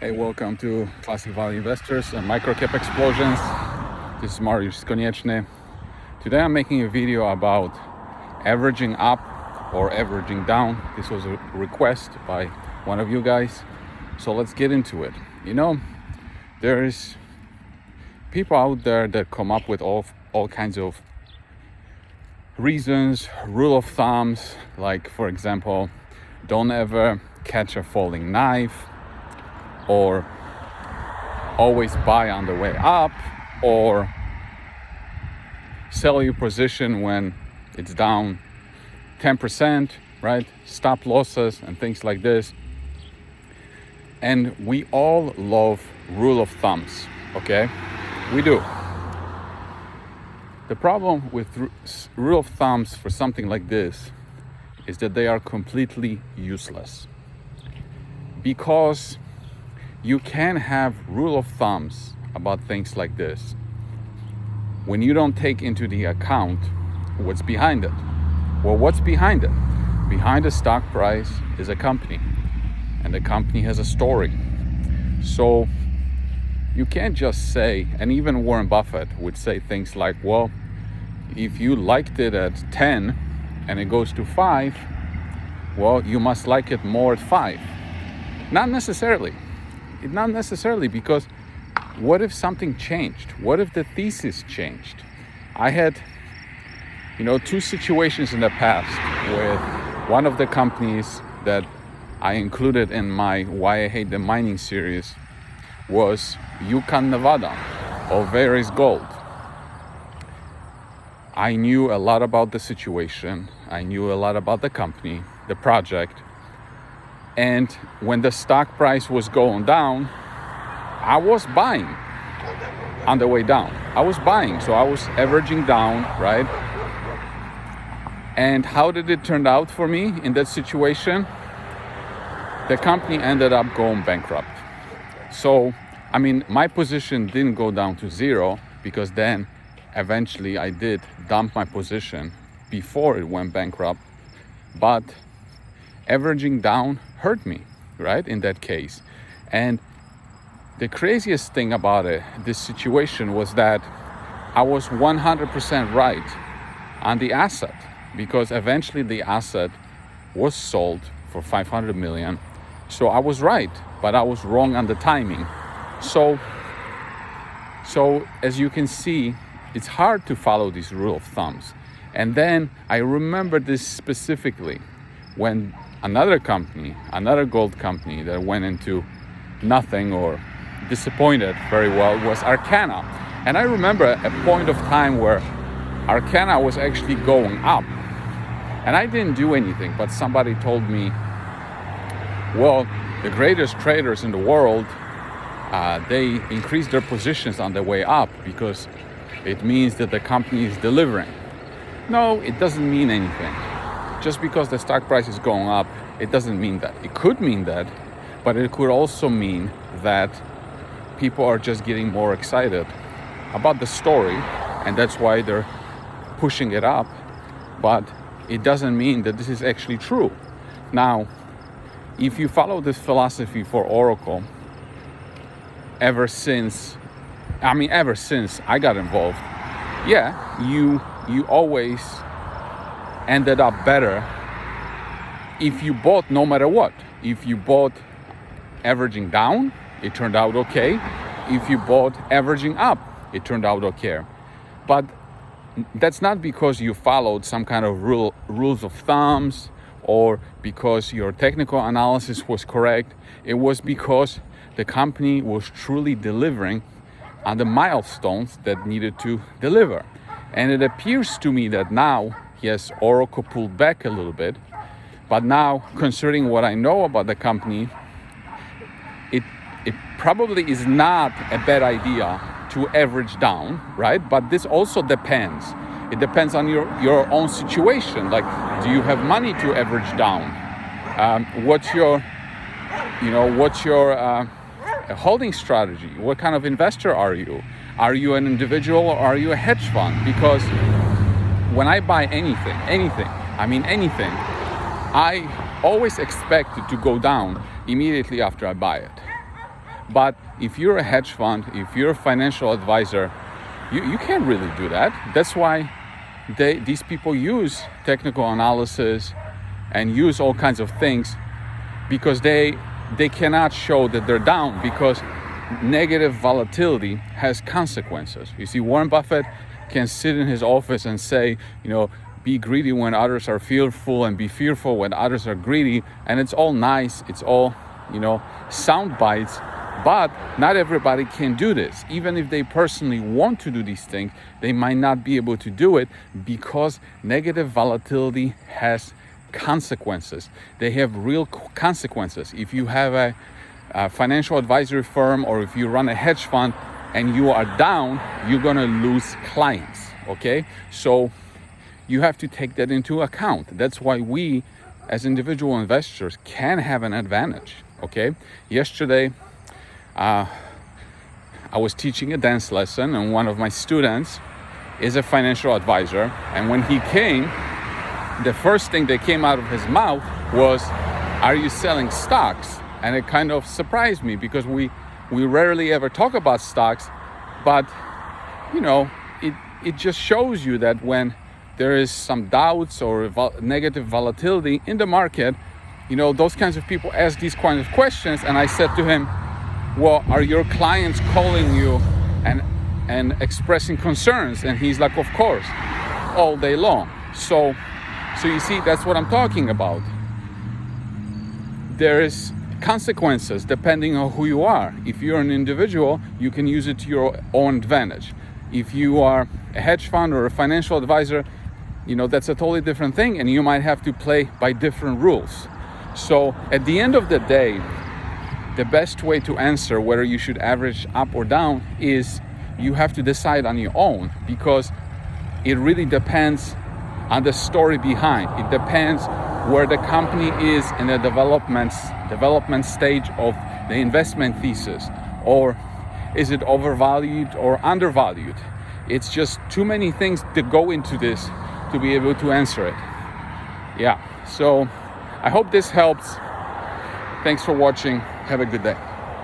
Hey, welcome to Classic Value Investors and Microcap Explosions. This is Mariusz Konieczny. Today I'm making a video about averaging up or averaging down. This was a request by one of you guys. So let's get into it. You know, there's people out there that come up with all kinds of reasons, rule of thumbs, like for example, don't ever catch a falling knife, or always buy on the way up, or sell your position when it's down 10%, right? Stop losses and things like this. And we all love rule of thumbs, okay? We do. The problem with rule of thumbs for something like this is that they are completely useless, because you can have rule of thumbs about things like this when you don't take into the account what's behind it. Well, what's behind it? Behind the stock price is a company, and the company has a story. So you can't just say, and even Warren Buffett would say things like, well, if you liked it at 10 and it goes to 5, well, you must like it more at 5. Not necessarily, because what if something changed? What if the thesis changed? I had, two situations in the past with one of the companies that I included in my Why I Hate the Mining series was Yukon, Nevada, or Varys Gold. I knew a lot about the situation. I knew a lot about the company, the project. And when the stock price was going down, I was buying on the way down. I was buying, so I was averaging down, right? And how did it turn out for me in that situation? The company ended up going bankrupt. So, my position didn't go down to zero, because then eventually I did dump my position before it went bankrupt. But averaging down hurt me, right, in that case. And the craziest thing about this situation was that I was 100% right on the asset, because eventually the asset was sold for 500 million. So I was right, but I was wrong on the timing. So as you can see, it's hard to follow these rule of thumbs. And then I remember this specifically when another gold company that went into nothing or disappointed very well was Arcana. And I remember a point of time where Arcana was actually going up, and I didn't do anything, but somebody told me, well, the greatest traders in the world, they increase their positions on the way up because it means that the company is delivering. No, it doesn't mean anything. Just because the stock price is going up, it doesn't mean that. It could mean that, but it could also mean that people are just getting more excited about the story, and that's why they're pushing it up. But it doesn't mean that this is actually true. Now, if you follow this philosophy for Oracle, ever since I got involved, you always ended up better if you bought no matter what. If you bought averaging down, it turned out okay. If you bought averaging up, it turned out okay. But that's not because you followed some kind of rules of thumbs, or because your technical analysis was correct. It was because the company was truly delivering on the milestones that needed to deliver. And it appears to me that now, yes, Oracle pulled back a little bit, but now, considering what I know about the company, it probably is not a bad idea to average down, right? But this also depends. It depends on your own situation. Like, do you have money to average down? What's your holding strategy? What kind of investor are you? Are you an individual, or are you a hedge fund? Because when I buy anything, I always expect it to go down immediately after I buy it. But if you're a hedge fund, if you're a financial advisor, you can't really do that. That's why these people use technical analysis and use all kinds of things, because they cannot show that they're down, because negative volatility has consequences. You see, Warren Buffett can sit in his office and say, be greedy when others are fearful and be fearful when others are greedy, and it's all nice, it's all sound bites. But not everybody can do this. Even if they personally want to do these things, they might not be able to do it, because negative volatility has consequences. They have real consequences. If you have a financial advisory firm, or if you run a hedge fund and you are down, you're gonna lose clients, okay? So you have to take that into account. That's why we, as individual investors, can have an advantage, okay? Yesterday, I was teaching a dance lesson, and one of my students is a financial advisor. And when he came, the first thing that came out of his mouth was, "Are you selling stocks?" And it kind of surprised me, because we rarely ever talk about stocks. But it just shows you that when there is some doubts or negative volatility in the market, those kinds of people ask these kinds of questions. And I said to him, well, are your clients calling you and expressing concerns? And he's like, of course, all day long. So you see, that's what I'm talking about. There is consequences depending on who you are. If you're an individual, you can use it to your own advantage. If you are a hedge fund or a financial advisor, that's a totally different thing, and you might have to play by different rules. So at the end of the day, the best way to answer whether you should average up or down is you have to decide on your own, because it really depends on the story behind. It depends where the company is in the development stage of the investment thesis, or is it overvalued or undervalued? It's just too many things that go into this to be able to answer it. Yeah, so I hope this helps. Thanks for watching. Have a good day.